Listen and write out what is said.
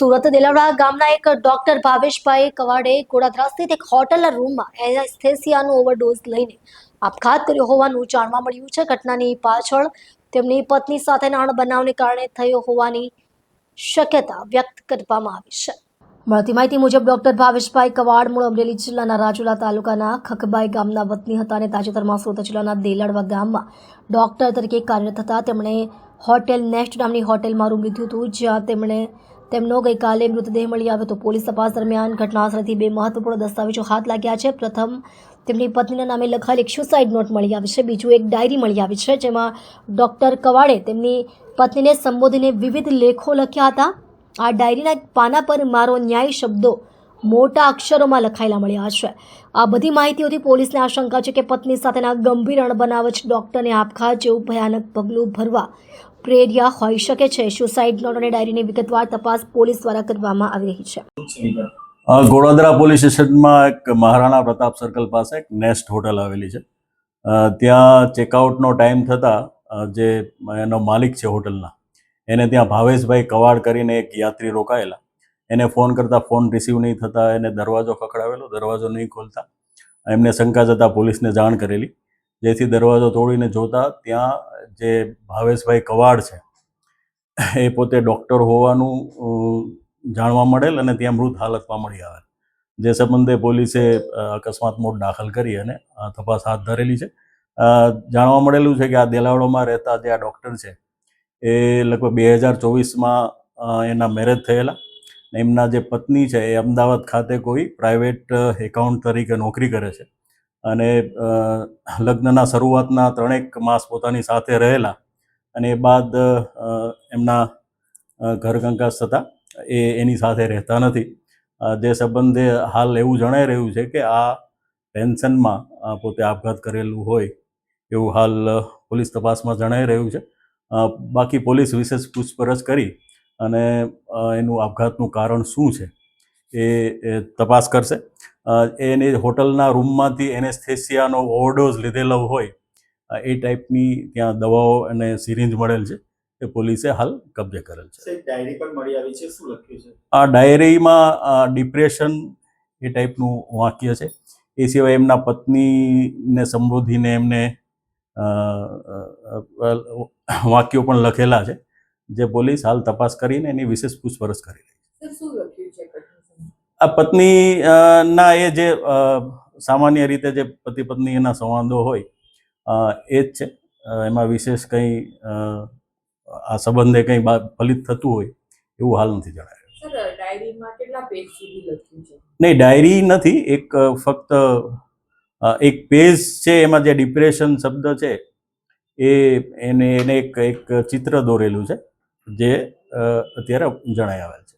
સુરત દેલાવડા ગામના એક ડોક્ટર ભાવેશભાઈ કવાડે ગોડાદરા સ્થિત એક હોટલના રૂમમાં એનેસ્થેસિયાનો ઓવરડોઝ લઈને આપઘાત કર્યો હોવાનું જાણવા મળ્યું છે. ઘટનાની પાછળ તેમની પત્ની સાથેના અણબનાવને કારણે થયો હોવાની શક્યતા વ્યક્ત કરવામાં આવી છે. મળતી માહિતી મુજબ ડોક્ટર ભાવેશભાઈ કવાડ મૂળ અમરેલી જિલ્લાના રાજુલા તાલુકાના ખખબાઈ ગામના વતની હતા અને તાજેતરમાં સુરત જિલ્લાના દેલાડવા ગામમાં ડોક્ટર તરીકે કાર્યરત હતા. તેમણે હોટેલ નેસ્ટ નામની હોટેલમાં રૂમ લીધું હતું, જ્યાં તેમનો ગઈકાલે મૃતદેહ મળી આવ્યો હતો. પોલીસ તપાસ દરમિયાન ઘટનાસ્થળેથી 2 મહત્વપૂર્ણ દસ્તાવેજો હાથ લાગ્યા છે. પ્રથમ, તેમની પત્નીના નામે લખાયેલ એક સુસાઇડ નોટ મળી આવી છે. બીજું, એક ડાયરી મળી આવી છે, જેમાં ડોક્ટર કવાડે તેમની પત્નીને સંબોધીને વિવિધ લેખો લખ્યા હતા. આ ડાયરીના પાના પર મારો ન્યાય શબ્દો મોટા અક્ષરોમાં લખાયેલા મળ્યા છે. આ બધી માહિતીઓથી પોલીસને આશંકા છે કે પત્ની સાથેના ગંભીર અણબનાવ જ ડોક્ટરને આપઘાત જેવું ભયાનક પગલું ભરવા પ્રેર્યા હોઈ શકે છે. સુસાઇડ નોટ અને ડાયરીની વિગતવાર તપાસ પોલીસ દ્વારા કરવામાં આવી રહી છે. ગોડાદરા પોલીસ સ્ટેશનમાં એક મહારાણા પ્રતાપ સર્કલ પાસે એક નેસ્ટ હોટલ આવેલી છે. ત્યાં ચેકઆઉટનો ટાઈમ થતાં જે એનો માલિક છે હોટલના, એને ત્યાં ભાવેશભાઈ કવાડ કરીને એક યાત્રી રોકાયેલા. એને ફોન કરતાં ફોન રિસીવ નહીં થતાં એને દરવાજો ખખડાવેલો. દરવાજો નહીં ખોલતા એમને શંકા જતાં પોલીસને જાણ કરેલી, જેથી દરવાજો તોડીને જોતા ત્યાં જે ભાવેશભાઈ કવાડ છે એ પોતે ડૉક્ટર હોવાનું જાણવા મળેલ અને ત્યાં મૃત હાલતમાં મળી આવેલ. જે સંબંધે પોલીસે અકસ્માત મોત દાખલ કરી અને તપાસ હાથ ધરેલી છે. જાણવા મળેલું છે કે આ દેલાવડોમાં રહેતા જે આ ડૉક્ટર છે એ લગભગ 2024માં એના મેરેજ થયેલા. એમના જે પત્ની છે એ અમદાવાદ ખાતે કોઈ પ્રાઇવેટ એકાઉન્ટ તરીકે નોકરી કરે છે અને લગ્નના શરૂઆતના 3 માસ પોતાની સાથે રહેલા અને એ બાદ એમના ઘરકંકાસ થતાં એની સાથે રહેતા નથી. જે સંબંધે હાલ એવું જણાઈ રહ્યું છે કે આ ટેન્શનમાં પોતે આપઘાત કરેલું હોય એવું હાલ પોલીસ તપાસમાં જણાઈ રહ્યું છે. બાકી પોલીસ વિશેષ પૂછપરછ કરી અને એનું આપઘાતનું કારણ શું છે એ તપાસ કરશે. એની હોટલના રૂમમાંથી એનેસ્થેસિયાનો ઓવરડોઝ લીધેલો હોય એ ટાઈપની ત્યાં દવાઓ અને સિરિંજ મળેલ છે. એ પોલીસે હાલ કબજે કરેલ છે. ડાયરી પણ મળી આવી છે, શું લખ્યું છે? આ ડાયરીમાં ડિપ્રેશન એ ટાઈપનું વાક્ય છે. એ સિવાય એમના પત્નીને સંબોધીને એમને વાક્યો પણ લખેલા છે, જે પોલીસ હાલ તપાસ કરીને એની વિશેષ પૂછપરછ કરી રહી છે. આ પત્ની ના એ જે સામાન્ય રીતે જે પતિ પત્ની એના સંવાદો હોય એ જ છે. એમાં વિશેષ કંઈ આ સંબંધે કંઈ ફલિત થતું હોય એવું હાલ નથી જણાયું. નહીં, ડાયરી નથી, એક ફક્ત એક પેજ છે. એમાં જે ડિપ્રેશન શબ્દ છે એને એક ચિત્ર દોરેલું છે, જે અત્યારે જણાઈ આવેલ છે.